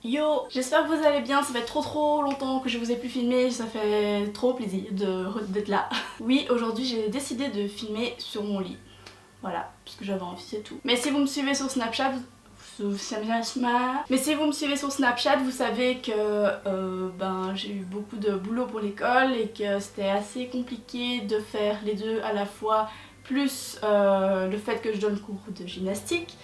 Yo, j'espère que vous allez bien, ça fait trop longtemps que je vous ai plus filmé, ça fait trop plaisir d'être là. Oui, aujourd'hui j'ai décidé de filmer sur mon lit. Voilà, parce que j'avais envie, c'est tout. Mais si vous me suivez sur Snapchat, vous savez que j'ai eu beaucoup de boulot pour l'école et que c'était assez compliqué de faire les deux à la fois, plus le fait que je donne cours de gymnastique.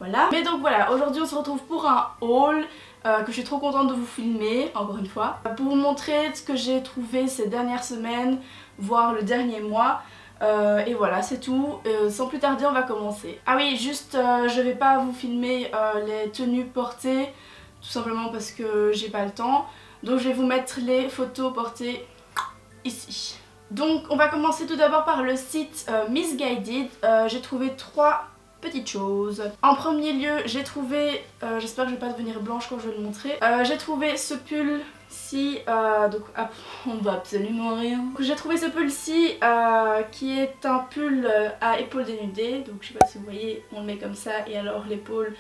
Voilà. Mais donc voilà, aujourd'hui on se retrouve pour un haul que je suis trop contente de vous filmer, encore une fois, pour vous montrer ce que j'ai trouvé ces dernières semaines, voire le dernier mois. Et voilà, c'est tout. Sans plus tarder, on va commencer. Ah oui, juste, je vais pas vous filmer les tenues portées, tout simplement parce que j'ai pas le temps. Donc je vais vous mettre les photos portées ici. Donc on va commencer tout d'abord par le site Missguided. J'ai trouvé 3 petites choses. En premier lieu, j'ai trouvé, j'espère que je vais pas devenir blanche quand je vais le montrer, j'ai trouvé ce pull-ci, donc on voit absolument rien. J'ai trouvé ce pull-ci qui est un pull à épaules dénudées, donc je sais pas si vous voyez, on le met comme ça et alors l'épaule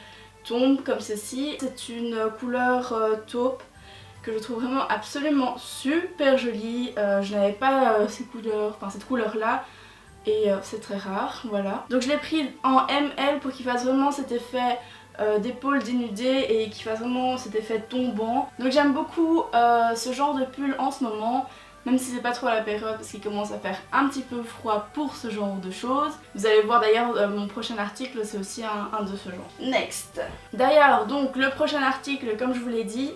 tombe comme ceci. C'est une couleur taupe que je trouve vraiment absolument super jolie. Je n'avais pas cette couleur là. Et c'est très rare, voilà. Donc je l'ai pris en ML pour qu'il fasse vraiment cet effet d'épaule dénudée et qu'il fasse vraiment cet effet tombant. Donc j'aime beaucoup ce genre de pull en ce moment, même si c'est pas trop la période parce qu'il commence à faire un petit peu froid pour ce genre de choses. Vous allez voir d'ailleurs mon prochain article, c'est aussi un de ce genre. Next. D'ailleurs, donc le prochain article, comme je vous l'ai dit,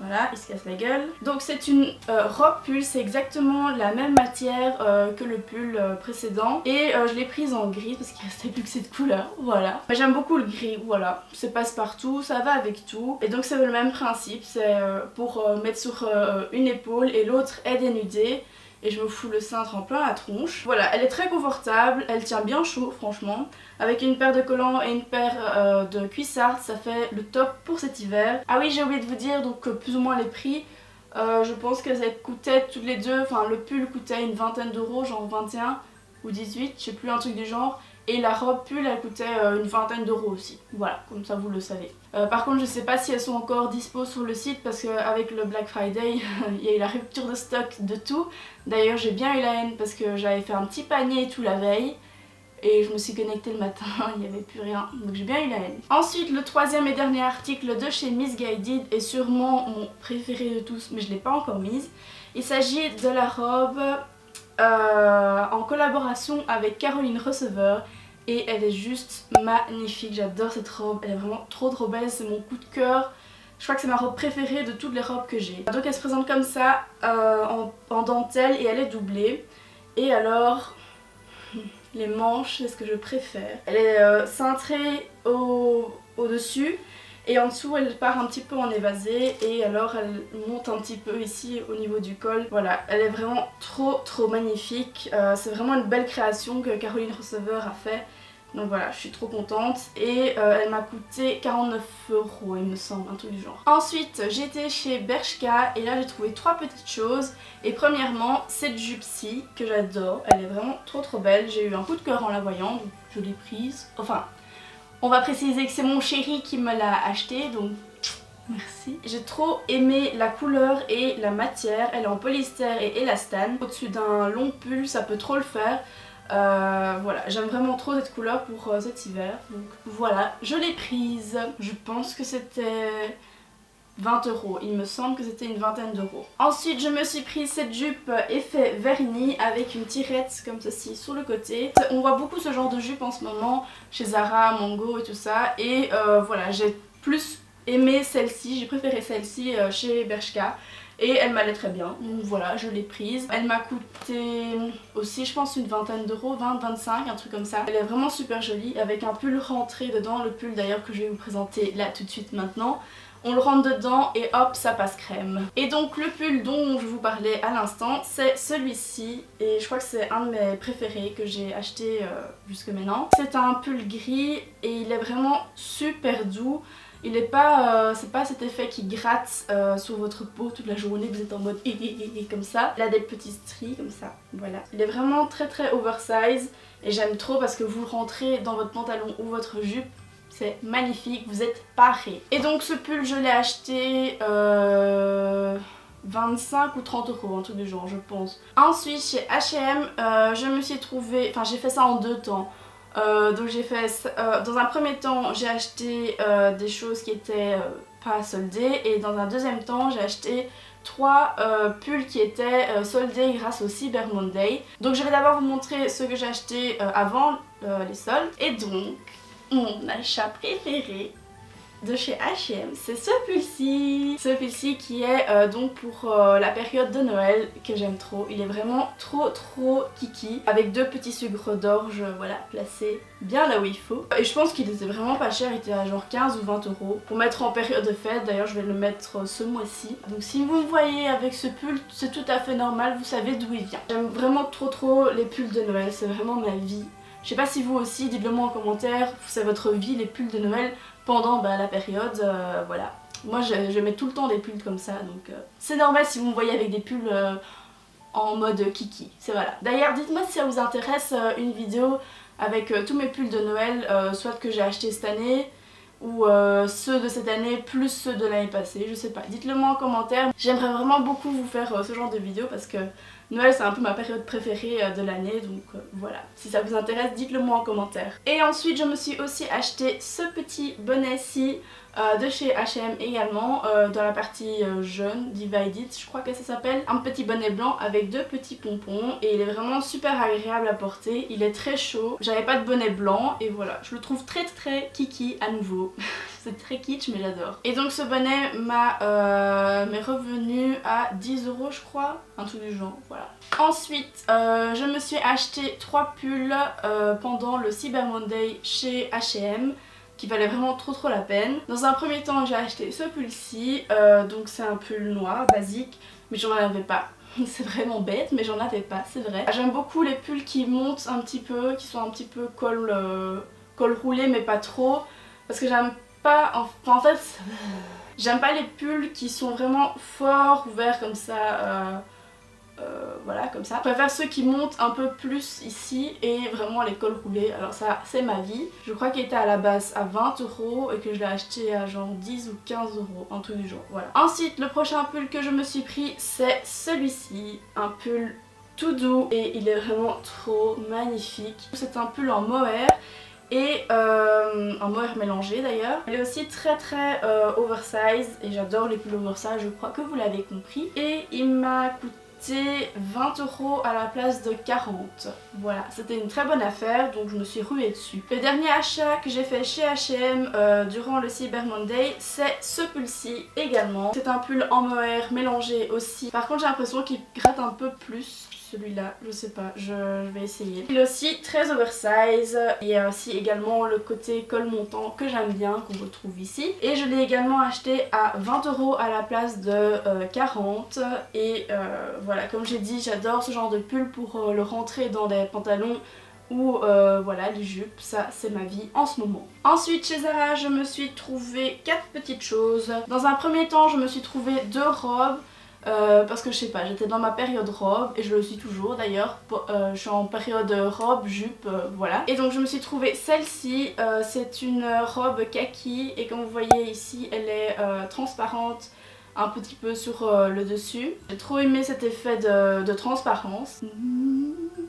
voilà, il se casse la gueule. Donc c'est une robe pull, c'est exactement la même matière que le pull précédent. Et je l'ai prise en gris parce qu'il restait plus que cette couleur, voilà. Mais j'aime beaucoup le gris, voilà. C'est passe-partout, ça va avec tout. Et donc c'est le même principe, c'est pour mettre sur une épaule et l'autre est dénudée. Et je me fous le cintre en plein la tronche. Voilà, elle est très confortable, elle tient bien chaud franchement. Avec une paire de collants et une paire de cuissardes, ça fait le top pour cet hiver. Ah oui, j'ai oublié de vous dire donc plus ou moins les prix. Je pense qu'elles coûtaient toutes les deux, enfin le pull coûtait une vingtaine d'euros, genre 21 ou 18, je sais plus, un truc du genre. Et la robe pull elle coûtait une vingtaine d'euros aussi. Voilà, comme ça vous le savez. Par contre je sais pas si elles sont encore dispo sur le site parce qu'avec le Black Friday il y a eu la rupture de stock de tout. D'ailleurs j'ai bien eu la haine parce que j'avais fait un petit panier et tout la veille. Et je me suis connectée le matin, il n'y avait plus rien, donc j'ai bien eu la haine. Ensuite, le troisième et dernier article de chez Missguided est sûrement mon préféré de tous, mais je ne l'ai pas encore mise. Il s'agit de la robe en collaboration avec Caroline Receveur. Et elle est juste magnifique, j'adore cette robe, elle est vraiment trop belle, c'est mon coup de cœur. Je crois que c'est ma robe préférée de toutes les robes que j'ai. Donc elle se présente comme ça, en dentelle et elle est doublée. Et alors... les manches, c'est ce que je préfère. Elle est cintrée au-dessus et en dessous elle part un petit peu en évasé et alors elle monte un petit peu ici au niveau du col. Voilà, elle est vraiment trop magnifique. C'est vraiment une belle création que Caroline Receveur a fait. Donc voilà, je suis trop contente et elle m'a coûté 49 € il me semble, un truc du genre. Ensuite j'étais chez Bershka et là j'ai trouvé 3 petites choses. Et premièrement cette jupe-ci que j'adore, elle est vraiment trop belle. J'ai eu un coup de cœur en la voyant, donc je l'ai prise. Enfin, on va préciser que c'est mon chéri qui me l'a achetée, donc merci. J'ai trop aimé la couleur et la matière, elle est en polyester et élastane. Au-dessus d'un long pull, ça peut trop le faire. Voilà, j'aime vraiment trop cette couleur pour cet hiver, donc voilà, je l'ai prise. Je pense que c'était 20 €, il me semble que c'était une vingtaine d'euros. Ensuite je me suis pris cette jupe effet vernis avec une tirette comme ceci sur le côté. On voit beaucoup ce genre de jupe en ce moment chez Zara, Mango et tout ça, et voilà, j'ai plus aimé celle-ci, j'ai préféré celle-ci chez Bershka. Et elle m'allait très bien, donc voilà, je l'ai prise. Elle m'a coûté aussi, je pense, une vingtaine d'euros, 20-25, un truc comme ça. Elle est vraiment super jolie, avec un pull rentré dedans, le pull d'ailleurs que je vais vous présenter là tout de suite maintenant. On le rentre dedans et hop, ça passe crème. Et donc le pull dont je vous parlais à l'instant, c'est celui-ci. Et je crois que c'est un de mes préférés que j'ai acheté jusque maintenant. C'est un pull gris et il est vraiment super doux. Il est pas, c'est pas cet effet qui gratte sur votre peau toute la journée, vous êtes en mode comme ça. Il a des petits stries comme ça, voilà. Il est vraiment très oversize et j'aime trop parce que vous le rentrez dans votre pantalon ou votre jupe, c'est magnifique, vous êtes parés. Et donc ce pull je l'ai acheté 25 ou 30 euros, un truc du genre je pense. Ensuite chez H&M je me suis trouvée, enfin j'ai fait ça en 2 temps. Donc j'ai fait, dans un premier temps j'ai acheté des choses qui étaient pas soldées et dans un deuxième temps j'ai acheté 3 pulls qui étaient soldés grâce au Cyber Monday. Donc je vais d'abord vous montrer ce que j'ai acheté avant les soldes. Et donc mon achat préféré de chez H&M, c'est ce pull-ci. Ce pull-ci qui est donc pour la période de Noël que j'aime trop. Il est vraiment trop kiki avec 2 petits sucres d'orge, voilà, placés bien là où il faut. Et je pense qu'il était vraiment pas cher, il était à genre 15 ou 20 euros pour mettre en période de fête. D'ailleurs je vais le mettre ce mois-ci. Donc si vous me voyez avec ce pull, c'est tout à fait normal, vous savez d'où il vient. J'aime vraiment trop les pulls de Noël, c'est vraiment ma vie. Je sais pas si vous aussi, dites-le moi en commentaire, c'est votre vie les pulls de Noël pendant la période, voilà. Moi je mets tout le temps des pulls comme ça, donc c'est normal si vous me voyez avec des pulls en mode kiki, c'est voilà. D'ailleurs dites-moi si ça vous intéresse une vidéo avec tous mes pulls de Noël, soit que j'ai acheté cette année, ou ceux de cette année plus ceux de l'année passée, je sais pas. Dites-le moi en commentaire, j'aimerais vraiment beaucoup vous faire ce genre de vidéo parce que Noël c'est un peu ma période préférée de l'année, donc voilà. Si ça vous intéresse, dites-le moi en commentaire. Et ensuite je me suis aussi acheté ce petit bonnet-ci de chez H&M également, dans la partie jaune, Divided, je crois que ça s'appelle. Un petit bonnet blanc avec 2 petits pompons et il est vraiment super agréable à porter. Il est très chaud, j'avais pas de bonnet blanc et voilà, je le trouve très kiki à nouveau. C'est très kitsch mais j'adore. Et donc ce bonnet m'est revenu à 10 euros je crois, un truc du genre, voilà. Ensuite je me suis acheté 3 pulls pendant le Cyber Monday chez H&M qui valait vraiment trop la peine. Dans un premier temps j'ai acheté ce pull-ci, donc c'est un pull noir basique mais j'en avais pas. C'est vraiment bête mais j'en avais pas, c'est vrai. J'aime beaucoup les pulls qui montent un petit peu, qui sont un petit peu col roulé mais pas trop, parce que j'aime pas, en fait j'aime pas les pulls qui sont vraiment fort ouverts comme ça, voilà comme ça. Je préfère ceux qui montent un peu plus ici et vraiment les cols roulés. Alors ça c'est ma vie. Je crois qu'il était à la base à 20 euros et que je l'ai acheté à genre 10 ou 15 euros, un truc du genre, voilà. Ensuite le prochain pull que je me suis pris c'est celui-ci, un pull tout doux et il est vraiment trop magnifique. C'est un pull en mohair et un mohair mélangé d'ailleurs. Il est aussi très oversize et j'adore les pulls oversize, je crois que vous l'avez compris. Et il m'a coûté 20 euros à la place de 40. Voilà, c'était une très bonne affaire donc je me suis ruée dessus. Le dernier achat que j'ai fait chez H&M durant le Cyber Monday, c'est ce pull-ci également. C'est un pull en mohair mélangé aussi. Par contre j'ai l'impression qu'il gratte un peu plus. Celui-là, je sais pas, je vais essayer. Il est aussi très oversize. Il y a aussi également le côté col montant que j'aime bien, qu'on retrouve ici. Et je l'ai également acheté à 20 euros à la place de 40. Et voilà, comme j'ai dit, j'adore ce genre de pull pour le rentrer dans des pantalons ou voilà, les jupes, ça c'est ma vie en ce moment. Ensuite chez Zara, je me suis trouvé 4 petites choses. Dans un premier temps, je me suis trouvé 2 robes. Parce que je sais pas, j'étais dans ma période robe et je le suis toujours d'ailleurs. Je suis en période robe, jupe, voilà. Et donc je me suis trouvé celle-ci, c'est une robe kaki et comme vous voyez ici elle est transparente un petit peu sur le dessus. J'ai trop aimé cet effet de transparence.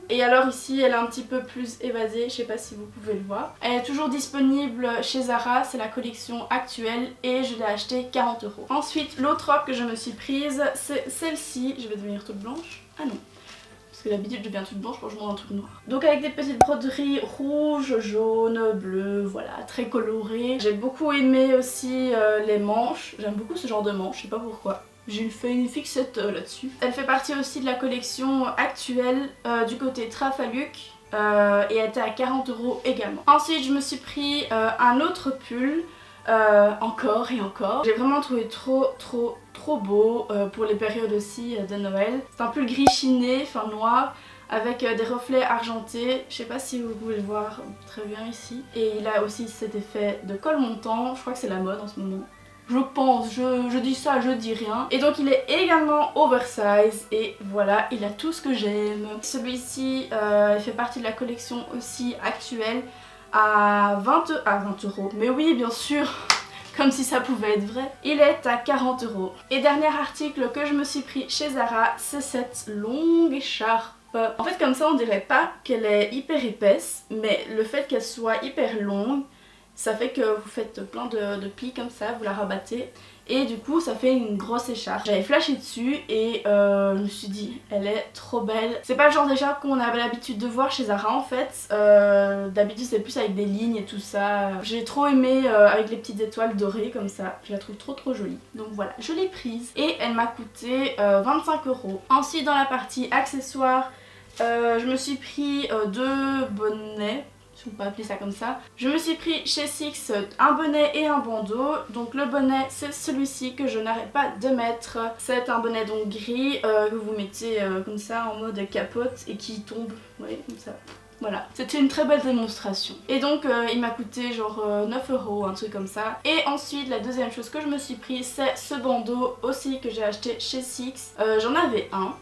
Et alors ici elle est un petit peu plus évasée, je sais pas si vous pouvez le voir. Elle est toujours disponible chez Zara, c'est la collection actuelle et je l'ai achetée 40 euros. Ensuite l'autre robe que je me suis prise c'est celle-ci, je vais devenir toute blanche. Ah non, parce que d'habitude je deviens toute blanche quand je monte un truc noir. Donc avec des petites broderies rouge, jaune, bleu, voilà, très colorées. J'ai beaucoup aimé aussi les manches, j'aime beaucoup ce genre de manches, je sais pas pourquoi. J'ai fait une fixette là-dessus. Elle fait partie aussi de la collection actuelle du côté Trafaluk et elle était à 40 euros également. Ensuite je me suis pris un autre pull, encore et encore. J'ai vraiment trouvé trop beau pour les périodes aussi de Noël. C'est un pull gris chiné, enfin noir, avec des reflets argentés. Je sais pas si vous pouvez le voir très bien ici. Et il a aussi cet effet de col montant, je crois que c'est la mode en ce moment. Je pense, je dis ça, je dis rien. Et donc il est également oversize et voilà, il a tout ce que j'aime. Celui-ci il fait partie de la collection aussi actuelle à 20 euros. Mais oui, bien sûr, comme si ça pouvait être vrai. Il est à 40 euros. Et dernier article que je me suis pris chez Zara, c'est cette longue écharpe. En fait, comme ça, on dirait pas qu'elle est hyper épaisse, mais le fait qu'elle soit hyper longue, ça fait que vous faites plein de plis comme ça, vous la rabattez. Et du coup ça fait une grosse écharpe. J'avais flashé dessus et je me suis dit elle est trop belle. C'est pas le genre d'écharpe qu'on avait l'habitude de voir chez Zara en fait. D'habitude c'est plus avec des lignes et tout ça. J'ai trop aimé avec les petites étoiles dorées comme ça. Je la trouve trop jolie. Donc voilà, je l'ai prise et elle m'a coûté 25 euros. Ensuite dans la partie accessoires, je me suis pris deux bonnets. Si on peut appeler ça comme ça. Je me suis pris chez Six un bonnet et un bandeau. Donc le bonnet c'est celui-ci que je n'arrête pas de mettre. C'est un bonnet donc gris que vous mettez comme ça en mode capote et qui tombe, oui comme ça. Voilà, c'était une très belle démonstration. Et donc il m'a coûté genre 9 euros, un truc comme ça. Et ensuite la deuxième chose que je me suis pris c'est ce bandeau aussi que j'ai acheté chez Six. J'en avais un.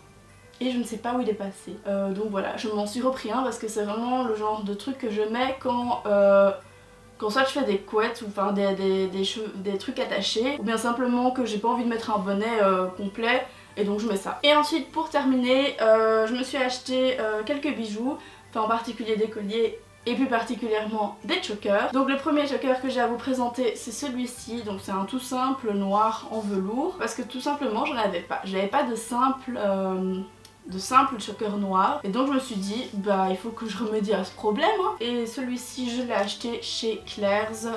Et je ne sais pas où il est passé. Donc voilà, je m'en suis repris un parce que c'est vraiment le genre de truc que je mets quand soit je fais des couettes ou enfin des trucs attachés, ou bien simplement que j'ai pas envie de mettre un bonnet complet et donc je mets ça. Et ensuite pour terminer, je me suis acheté quelques bijoux, enfin en particulier des colliers et plus particulièrement des chokers. Donc le premier choker que j'ai à vous présenter c'est celui-ci, donc c'est un tout simple noir en velours parce que tout simplement j'en avais pas. J'avais pas de simple choker noir et donc je me suis dit bah il faut que je remédie à ce problème hein. Et celui-ci je l'ai acheté chez Claire's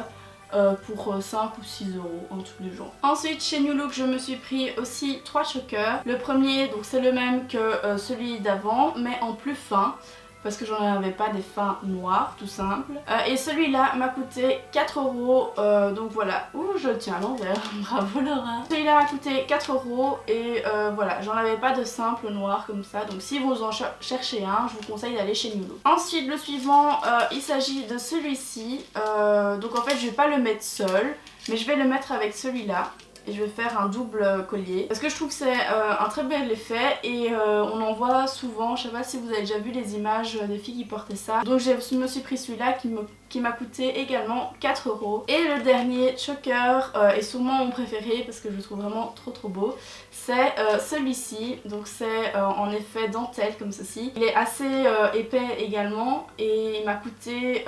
pour 5 ou 6 euros, en tout du genre. Ensuite chez New Look je me suis pris aussi 3 chokers. Le premier donc c'est le même que celui d'avant mais en plus fin parce que j'en avais pas des fins noirs tout simple. Et celui-là m'a coûté 4 euros, donc voilà. Ouh, je le tiens à l'envers, bravo Laura. Celui-là m'a coûté 4 euros et voilà, j'en avais pas de simple noir comme ça. Donc si vous en cherchez un, je vous conseille d'aller chez New Look. Ensuite le suivant, il s'agit de celui-ci. Donc en fait je vais pas le mettre seul, mais je vais le mettre avec celui-là. Et je vais faire un double collier parce que je trouve que c'est un très bel effet et on en voit souvent. Je sais pas si vous avez déjà vu les images des filles qui portaient ça. Donc je me suis pris celui-là qui m'a coûté également 4 euros. Et le dernier choker est sûrement mon préféré parce que je le trouve vraiment trop beau. C'est celui-ci, donc c'est en effet dentelle comme ceci. Il est assez épais également et il m'a coûté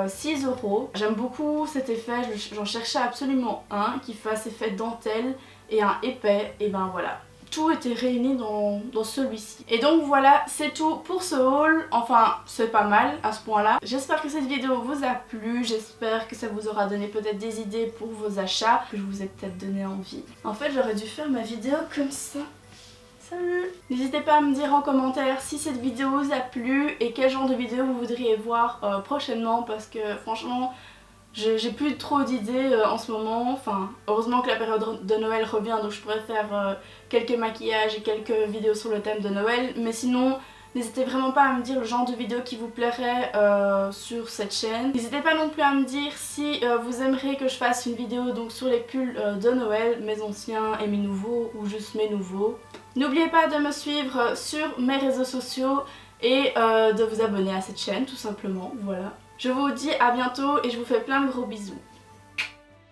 6 euros. J'aime beaucoup cet effet, j'en cherchais absolument un qui fasse effet dentelle et un épais, et ben voilà. Tout était réuni dans celui-ci. Et donc voilà, c'est tout pour ce haul. Enfin, c'est pas mal à ce point-là. J'espère que cette vidéo vous a plu. J'espère que ça vous aura donné peut-être des idées pour vos achats, que je vous ai peut-être donné envie. En fait, j'aurais dû faire ma vidéo comme ça. Salut! N'hésitez pas à me dire en commentaire si cette vidéo vous a plu et quel genre de vidéo vous voudriez voir prochainement parce que franchement, j'ai plus trop d'idées en ce moment. Enfin, heureusement que la période de Noël revient donc je pourrais faire quelques maquillages et quelques vidéos sur le thème de Noël. Mais sinon, n'hésitez vraiment pas à me dire le genre de vidéo qui vous plairait sur cette chaîne. N'hésitez pas non plus à me dire si vous aimeriez que je fasse une vidéo donc sur les pulls de Noël, mes anciens et mes nouveaux ou juste mes nouveaux. N'oubliez pas de me suivre sur mes réseaux sociaux et de vous abonner à cette chaîne tout simplement, voilà. Je vous dis à bientôt et je vous fais plein de gros bisous.